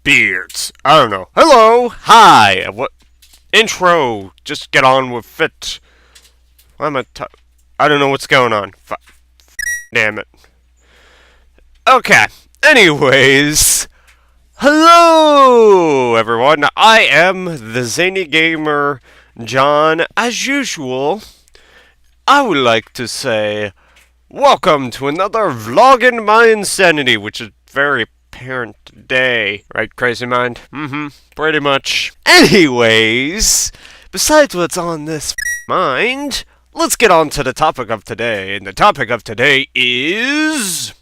beards. I don't know. Hello, hi. What intro? Just get on with it. Why am I don't know what's going on. Damn it. Okay. Anyways, hello everyone. I am TheZaneyGamer John. As usual, I would like to say welcome to another vlog in my insanity, which is very apparent day. Right, crazy mind? Pretty much. Anyways, besides what's on this mind, let's get on to the topic of today. And the topic of today is...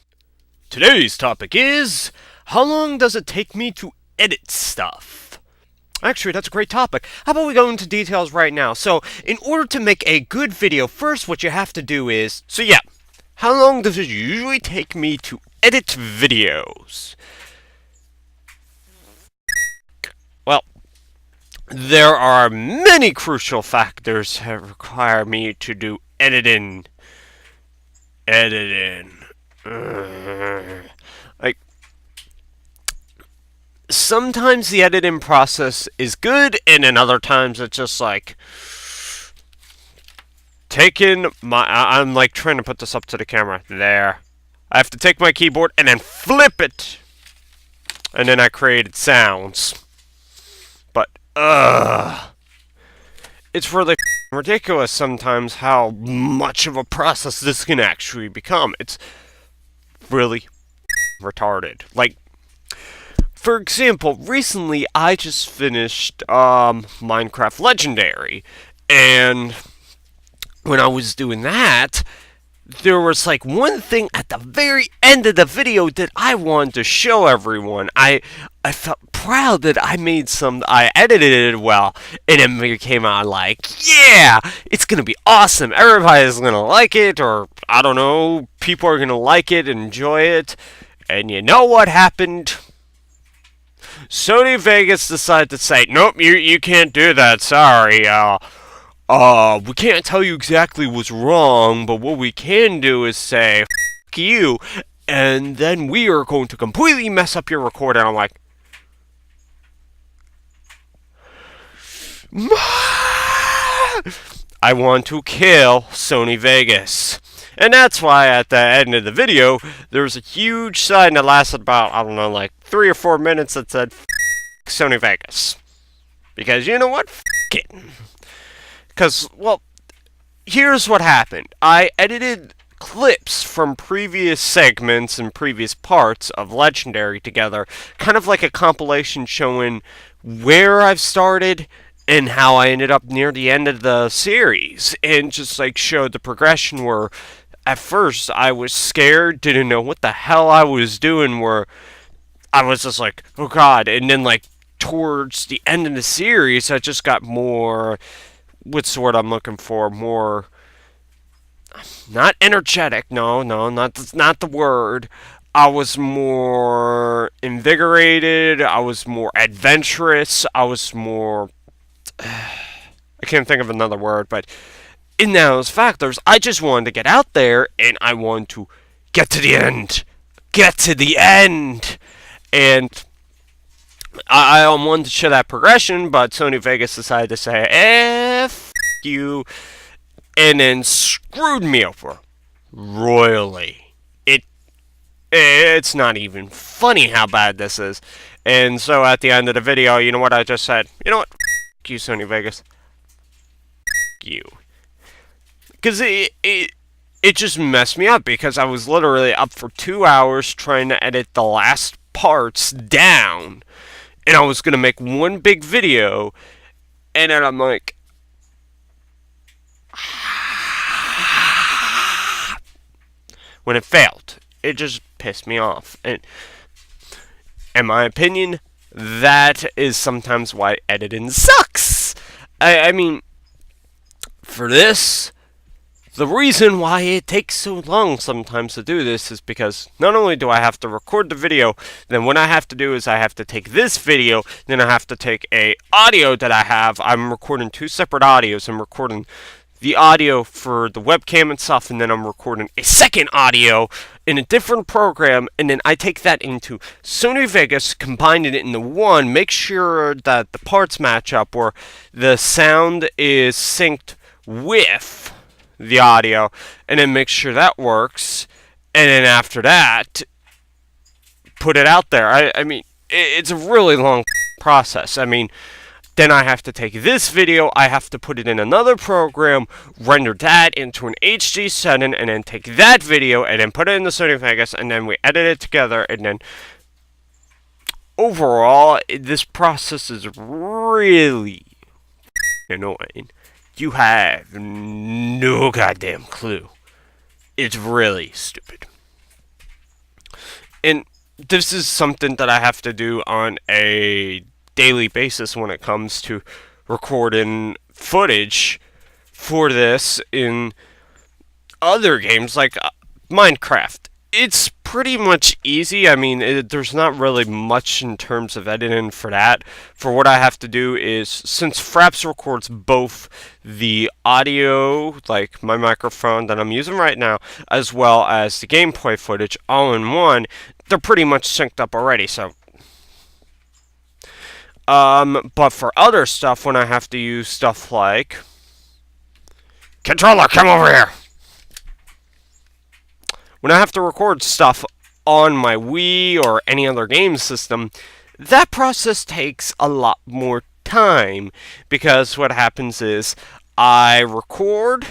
Today's topic is... How long does it take me to edit stuff? Actually, that's a great topic. How about we go into details right now? So, in order to make a good video, first what you have to do is... So yeah, how long does it usually take me to edit videos? Well, there are many crucial factors that require me to do editing. Like, sometimes the editing process is good, and then other times it's just like... I'm like trying to put this up to the camera. There. I have to take my keyboard and then flip it. And then I created sounds. But, it's really ridiculous sometimes how much of a process this can actually become. It's really retarded. Like, for example, recently I just finished Minecraft Legendary. And when I was doing that, there was like one thing at the very end of the video that I wanted to show everyone. I felt proud that I edited it well, and it came out like, yeah, it's gonna be awesome. Everybody's gonna like it, or I don't know, people are gonna like it and enjoy it. And you know what happened? Sony Vegas decided to say, nope, you can't do that, sorry, we can't tell you exactly what's wrong, but what we can do is say, F you, and then we are going to completely mess up your recording. I'm like, I want to kill Sony Vegas. And that's why at the end of the video, there was a huge sign that lasted about, I don't know, like 3 or 4 minutes that said, F Sony Vegas. Because you know what? F it. Because, well, here's what happened. I edited clips from previous segments and previous parts of Legendary together, kind of like a compilation showing where I've started and how I ended up near the end of the series, and just like showed the progression where at first I was scared, didn't know what the hell I was doing, where I was just like, oh god, and then like towards the end of the series I just got more... What's the word I'm looking for? More, not energetic. No, that's not the word. I was more invigorated. I was more adventurous. I was more... I can't think of another word, but in those factors, I just wanted to get out there, and I wanted to get to the end. Get to the end! And I wanted to show that progression, but Sony Vegas decided to say, F you, and then screwed me over royally. It's not even funny how bad this is. And so at the end of the video, you know what I just said? You know what? F you, Sony Vegas. F you. Because it just messed me up, because I was literally up for 2 hours trying to edit the last parts down. And I was going to make one big video, and then I'm like... When it failed, it just pissed me off. And in my opinion, that is sometimes why editing sucks. I mean, for this... The reason why it takes so long sometimes to do this is because not only do I have to record the video, then what I have to do is I have to take this video, then I have to take a audio that I have. I'm recording 2 separate audios. I'm recording the audio for the webcam and stuff, and then I'm recording a second audio in a different program, and then I take that into Sony Vegas, combine it into one, make sure that the parts match up, or the sound is synced with the audio, and then make sure that works, and then after that, put it out there. I mean, it's a really long process. I mean, then I have to take this video, I have to put it in another program, render that into an HD setting, and then take that video, and then put it in the Sony Vegas, and then we edit it together, and then overall, this process is really annoying. You have no goddamn clue. It's really stupid. And this is something that I have to do on a daily basis when it comes to recording footage for this in other games like Minecraft. It's pretty much easy. I mean, there's not really much in terms of editing for that. For what I have to do is, since Fraps records both the audio, like my microphone that I'm using right now, as well as the gameplay footage all in one, they're pretty much synced up already, so but for other stuff, when I have to use stuff like... Controller, come over here! When I have to record stuff on my Wii or any other game system, that process takes a lot more time. Because what happens is, I record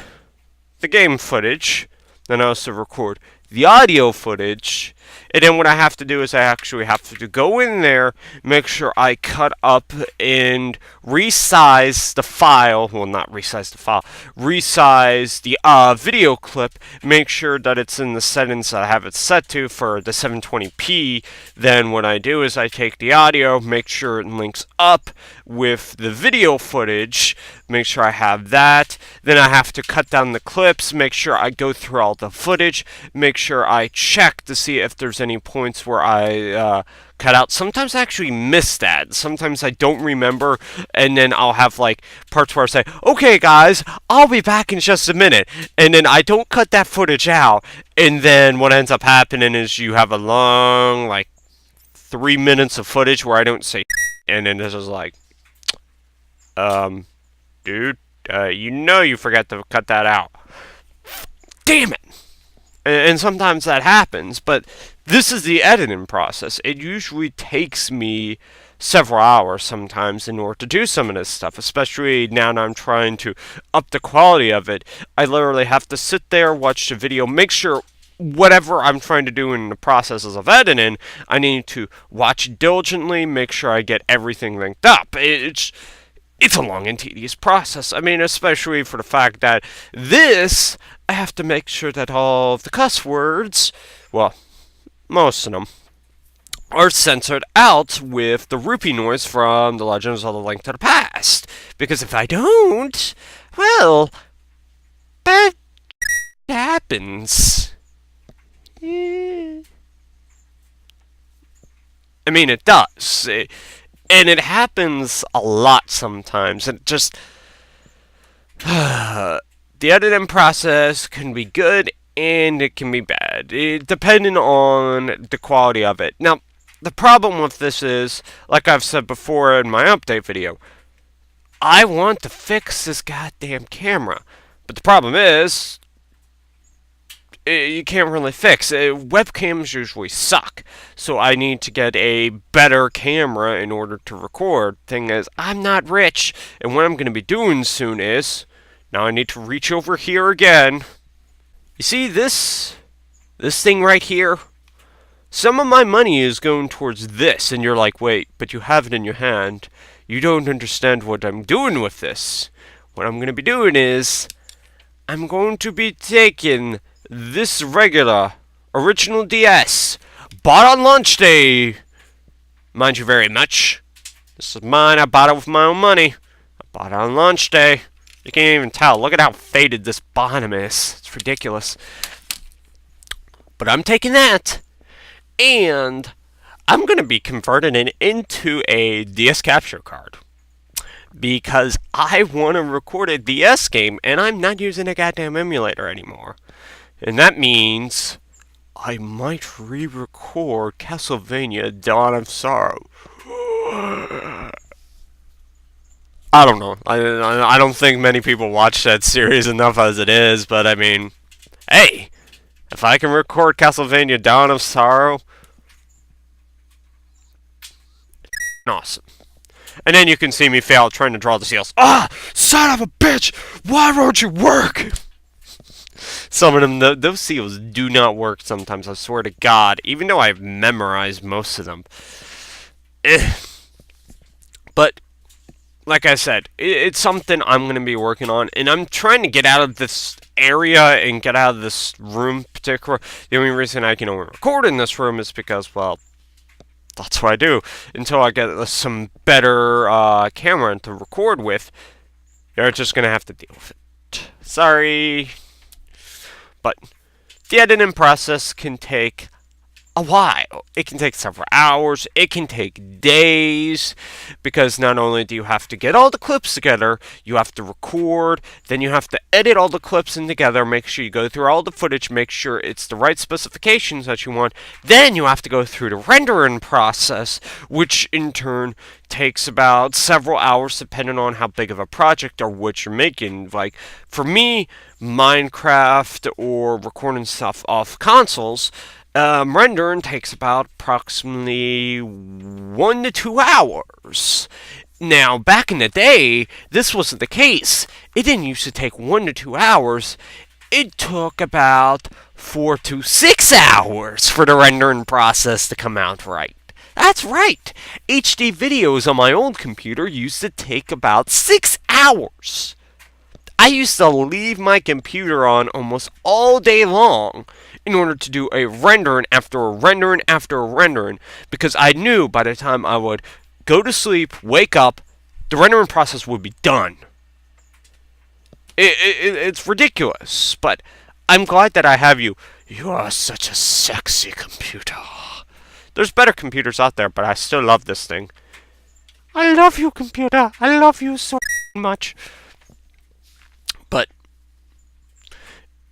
the game footage, then I also record the audio footage, and then what I have to do is I actually have to go in there, make sure I cut up and resize the file, well, not resize the file, resize the video clip, make sure that it's in the settings that I have it set to for the 720p. Then what I do is I take the audio, make sure it links up with the video footage, make sure I have that, then I have to cut down the clips, make sure I go through all the footage, make sure I check to see if there's any points where I cut out. Sometimes I actually miss that. Sometimes I don't remember, and then I'll have like parts where I say, okay guys, I'll be back in just a minute, and then I don't cut that footage out, and then what ends up happening is you have a long, like, 3 minutes of footage where I don't say and then this is like, dude, you know you forgot to cut that out. Damn it! And sometimes that happens, but this is the editing process. It usually takes me several hours sometimes in order to do some of this stuff, especially now that I'm trying to up the quality of it. I literally have to sit there, watch the video, make sure whatever I'm trying to do in the processes of editing, I need to watch diligently, make sure I get everything linked up. It's a long and tedious process. I mean, especially for the fact that this, I have to make sure that all of the cuss words, well, most of them, are censored out with the rupee noise from The Legend of Zelda: Link to the Past. Because if I don't, well, bad happens. I mean, it does. And it happens a lot sometimes. And just... the editing process can be good and it can be bad, depending on the quality of it. Now, the problem with this is, like I've said before in my update video, I want to fix this goddamn camera. But the problem is, you can't really fix. Webcams usually suck, so I need to get a better camera in order to record. Thing is, I'm not rich, and what I'm going to be doing soon is, now I need to reach over here again. You see this thing right here? Some of my money is going towards this, and you're like, wait, but you have it in your hand. You don't understand what I'm doing with this. What I'm going to be doing is, I'm going to be taking this regular, original DS, bought on launch day, mind you very much. This is mine, I bought it with my own money. I bought it on launch day. You can't even tell. Look at how faded this bottom is. It's ridiculous. But I'm taking that, and I'm going to be converting it into a DS capture card. because I want to record a DS game, and I'm not using a goddamn emulator anymore. And that means I might re-record Castlevania Dawn of Sorrow. I don't know. I don't think many people watch that series enough as it is, but I mean, hey, if I can record Castlevania Dawn of Sorrow, awesome. And then you can see me fail trying to draw the seals. Ah, son of a bitch! Why won't you work? Some of them, those seals do not work sometimes, I swear to God, even though I've memorized most of them. But, like I said, it's something I'm going to be working on, and I'm trying to get out of this area and get out of this room particular. The only reason I can only record in this room is because, well, that's what I do. Until I get some better camera to record with, you're just going to have to deal with it. Sorry. But the editing process can take a while. It can take several hours. It can take days. Because not only do you have to get all the clips together, you have to record, then you have to edit all the clips in together, make sure you go through all the footage, make sure it's the right specifications that you want. Then you have to go through the rendering process, which in turn takes about several hours depending on how big of a project or what you're making. Like, for me, Minecraft or recording stuff off consoles, rendering takes about approximately 1 to 2 hours. Now, back in the day, this wasn't the case. It didn't used to take 1 to 2 hours. It took about 4 to 6 hours for the rendering process to come out right. That's right. HD videos on my old computer used to take about 6 hours. I used to leave my computer on almost all day long in order to do a rendering after a rendering after a rendering, because I knew by the time I would go to sleep, wake up, the rendering process would be done. It's ridiculous, but I'm glad that I have you. You are such a sexy computer. There's better computers out there, but I still love this thing. I love you, computer. I love you so much. But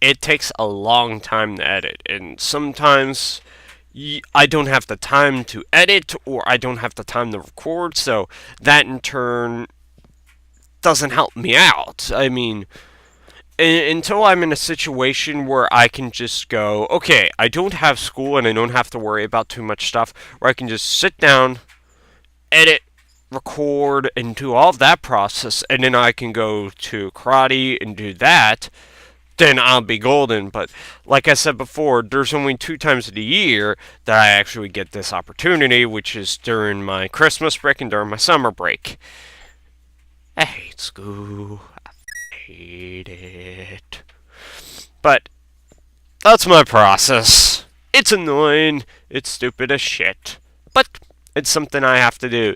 it takes a long time to edit, and sometimes I don't have the time to edit, or I don't have the time to record, so that in turn doesn't help me out. I mean, until I'm in a situation where I can just go, okay, I don't have school and I don't have to worry about too much stuff, where I can just sit down, edit, record, and do all of that process, and then I can go to karate and do that, then I'll be golden. But like I said before, there's only 2 times of the year that I actually get this opportunity, which is during my Christmas break and during my summer break. I hate school. I hate it. But that's my process. It's annoying. It's stupid as shit. But it's something I have to do.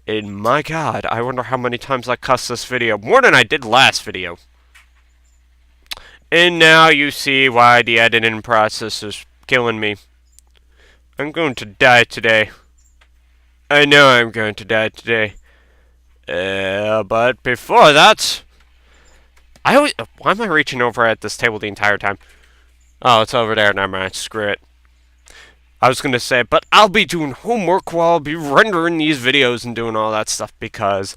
And my God, I wonder how many times I cussed this video. More than I did last video. And now you see why the editing process is killing me. I'm going to die today. I know I'm going to die today. But before that, why am I reaching over at this table the entire time? Oh, it's over there. Never mind. Screw it. I was going to say, but I'll be doing homework while I'll be rendering these videos and doing all that stuff, because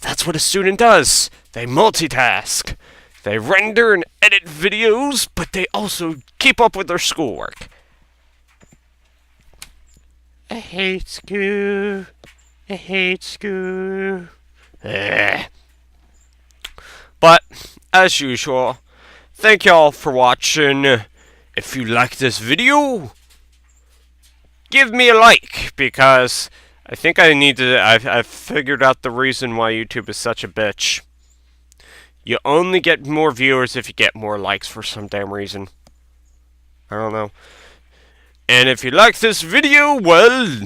that's what a student does. They multitask. They render and edit videos, but they also keep up with their schoolwork. I hate school. I hate school. But, as usual, thank y'all for watching. If you like this video, give me a like, because I think I need to. I've figured out the reason why YouTube is such a bitch. You only get more viewers if you get more likes for some damn reason. I don't know. And if you like this video, well,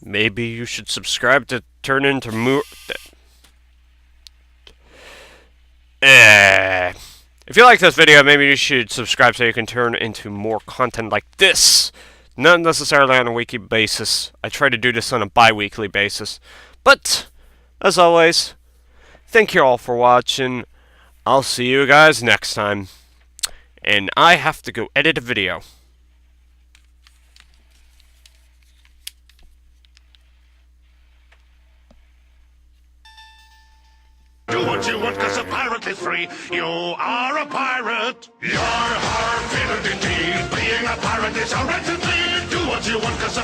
maybe you should subscribe to turn into more. If you like this video, maybe you should subscribe so you can turn into more content like this. Not necessarily on a weekly basis. I try to do this on a bi-weekly basis. But, as always, Thank you all for watching. I'll see you guys next time. And I have to go edit a video. Do what you want, 'cause a pirate is free. You are a pirate. You're hard-fitted indeed. Being a pirate is a right to be. Do what you want, 'cause a